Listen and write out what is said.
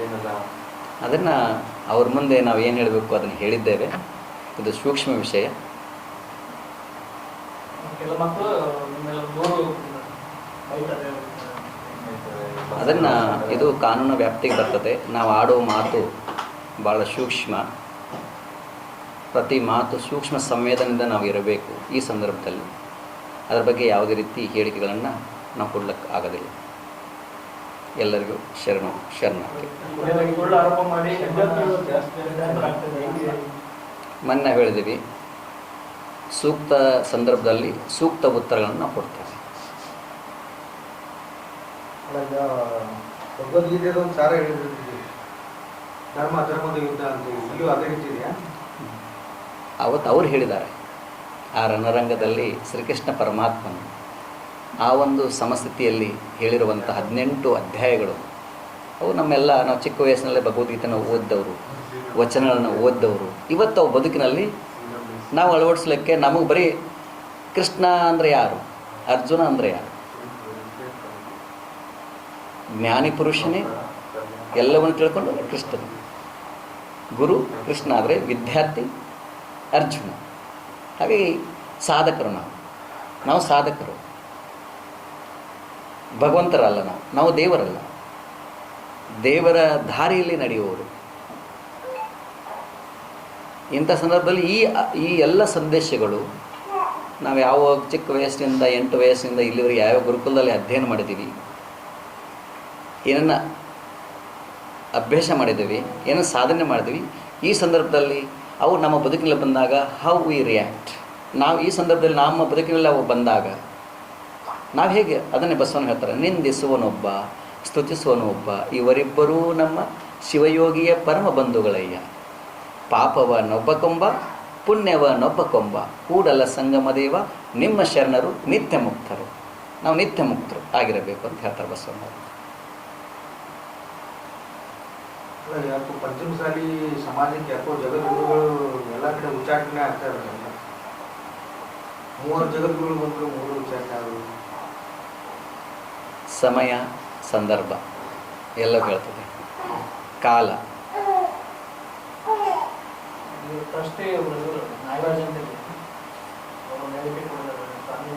ಏನೆಲ್ಲ ಅದನ್ನು ಅವ್ರ ಮುಂದೆ ನಾವು ಏನು ಹೇಳಬೇಕು ಅದನ್ನು ಹೇಳಿದ್ದೇವೆ. ಇದು ಸೂಕ್ಷ್ಮ ವಿಷಯ. ಕೆಲ ಮಕ್ಕಳು ನಿಮ್ಮೆಲ್ಲ ದೂರು ಬೈತಾರೆ. ಅದನ್ನು ಇದು ಕಾನೂನು ವ್ಯಾಪ್ತಿಗೆ ಬರ್ತದೆ. ನಾವು ಆಡೋ ಮಾತು ಭಾಳ ಸೂಕ್ಷ್ಮ. ಪ್ರತಿ ಮಾತು ಸೂಕ್ಷ್ಮ ಸಂವೇದನೆಯಿಂದ ನಾವು ಇರಬೇಕು. ಈ ಸಂದರ್ಭದಲ್ಲಿ ಅದರ ಬಗ್ಗೆ ಯಾವುದೇ ರೀತಿ ಹೇಳಿಕೆಗಳನ್ನು ನಾವು ಕೊಡ್ಲಿಕ್ಕೆ ಆಗೋದಿಲ್ಲ. ಎಲ್ಲರಿಗೂ ಶರಣಾರ್ಥಿ. ಸುಳ್ಳು ಆರೋಪ ಮಾಡಿ ಮೊನ್ನೆ ಹೇಳಿದ್ದೀವಿ, ಸೂಕ್ತ ಸಂದರ್ಭದಲ್ಲಿ ಸೂಕ್ತ ಉತ್ತರಗಳನ್ನು ನಾವು ಕೊಡ್ತೇವೆ. ಭಗವದ್ಗೀತೆದು ಒಂದು ಸಾರ ಹೇಳಿದ್ರಿ, ಧರ್ಮ ಧರ್ಮದ ಯುದ್ಧ ಅಂತ. ಇಲ್ಲೂ ಅದೇ ರೀತಿ ಇದೆಯಾ? ಅವತ್ತು ಅವ್ರು ಹೇಳಿದ್ದಾರೆ. ಆ ರಣರಂಗದಲ್ಲಿ ಶ್ರೀಕೃಷ್ಣ ಪರಮಾತ್ಮನು ಆ ಒಂದು ಸಮಸ್ಥಿತಿಯಲ್ಲಿ ಹೇಳಿರುವಂಥ 18 ಅಧ್ಯಾಯಗಳು ಅವು ನಾವು ಚಿಕ್ಕ ವಯಸ್ಸಿನಲ್ಲೇ ಭಗವದ್ಗೀತೆನ ಓದಿದವರು, ವಚನಗಳನ್ನು ಓದಿದವರು, ಇವತ್ತು ಅವು ಬದುಕಿನಲ್ಲಿ ನಾವು ಅಳವಡಿಸ್ಲಿಕ್ಕೆ ನಮಗೆ ಬರೀ ಕೃಷ್ಣ ಅಂದರೆ ಯಾರು, ಅರ್ಜುನ ಅಂದರೆ ಯಾರು, ಜ್ಞಾನಿ ಪುರುಷನೇ ಎಲ್ಲವನ್ನು ತಿಳ್ಕೊಂಡು ಕೃಷ್ಣನು, ಗುರು ಕೃಷ್ಣ ಆದರೆ ವಿದ್ಯಾರ್ಥಿ ಅರ್ಜುನ. ಹಾಗಾಗಿ ಸಾಧಕರು ನಾವು ಸಾಧಕರು, ಭಗವಂತರಲ್ಲ, ನಾವು ದೇವರಲ್ಲ, ದೇವರ ದಾರಿಯಲ್ಲಿ ನಡೆಯುವವರು. ಇಂಥ ಸಂದರ್ಭದಲ್ಲಿ ಈ ಎಲ್ಲ ಸಂದೇಶಗಳು ನಾವು ಯಾವ ಚಿಕ್ಕ ವಯಸ್ಸಿನಿಂದ 8 ವಯಸ್ಸಿನಿಂದ ಇಲ್ಲಿವರೆಗೆ ಯಾವ ಗುರುಕುಲದಲ್ಲಿ ಅಧ್ಯಯನ ಮಾಡಿದ್ದೀವಿ, ಏನನ್ನು ಅಭ್ಯಾಸ ಮಾಡಿದ್ದೀವಿ, ಏನನ್ನು ಸಾಧನೆ ಮಾಡಿದ್ದೀವಿ, ಈ ಸಂದರ್ಭದಲ್ಲಿ ಅವು ನಮ್ಮ ಬದುಕಿನಲ್ಲಿ ಬಂದಾಗ ಹೌ ವಿ ರಿಯಾಕ್ಟ್, ನಾವು ಈ ಸಂದರ್ಭದಲ್ಲಿ ನಮ್ಮ ಬದುಕಿನಲ್ಲಿ ಅವು ಬಂದಾಗ ನಾವು ಹೇಗೆ, ಅದನ್ನೇ ಬಸವಣ್ಣ ಹೇಳ್ತಾರೆ, ನಿಂದಿಸುವನೊಬ್ಬ ಸ್ತುತಿಸುವನೊಬ್ಬ ಇವರಿಬ್ಬರೂ ನಮ್ಮ ಶಿವಯೋಗಿಯ ಪರಮ ಬಂಧುಗಳಯ್ಯ. ಪಾಪವ ನೊಬ್ಬ ಕೊಂಬ ಪುಣ್ಯವ ನೊಬ್ಬ ಕೊಂಬ ಕೂಡಲ ಸಂಗಮದೇವ ನಿಮ್ಮ ಶರಣರು ನಿತ್ಯ ಮುಕ್ತರು. ನಾವು ನಿತ್ಯ ಮುಕ್ತರು ಆಗಿರಬೇಕು ಅಂತ ಹೇಳ್ತಾರೆ ಬಸವಣ್ಣ. ಯಾಕೋ ಪಂಚಮಸಾಲಿ ಸಮಾಜಕ್ಕೆ ಯಾಕೋ ಜಗದ್ಗುರುಗಳು ಎಲ್ಲ ಕಡೆ ಉಚ್ಚಾಟನೆ ಆಗ್ತಾ ಇರೋದಲ್ಲ. 3 ಜಗದ್ಗುರುಗಳು ಬಂದರು, 3 ಉಚ್ಚಾಟನೆ ಆಗೋದು. ಸಮಯ ಸಂದರ್ಭ ಎಲ್ಲ ಹೇಳ್ತದೆ, ಕಾಲ. ಪ್ರಶ್ನೆ ನಾಗರಾಜ್ ಅಂತ ಅವರು ಹೇಳಿಕೆ ಕೊಡಿದ್ದಾರೆ. ಸ್ವಾಮಿ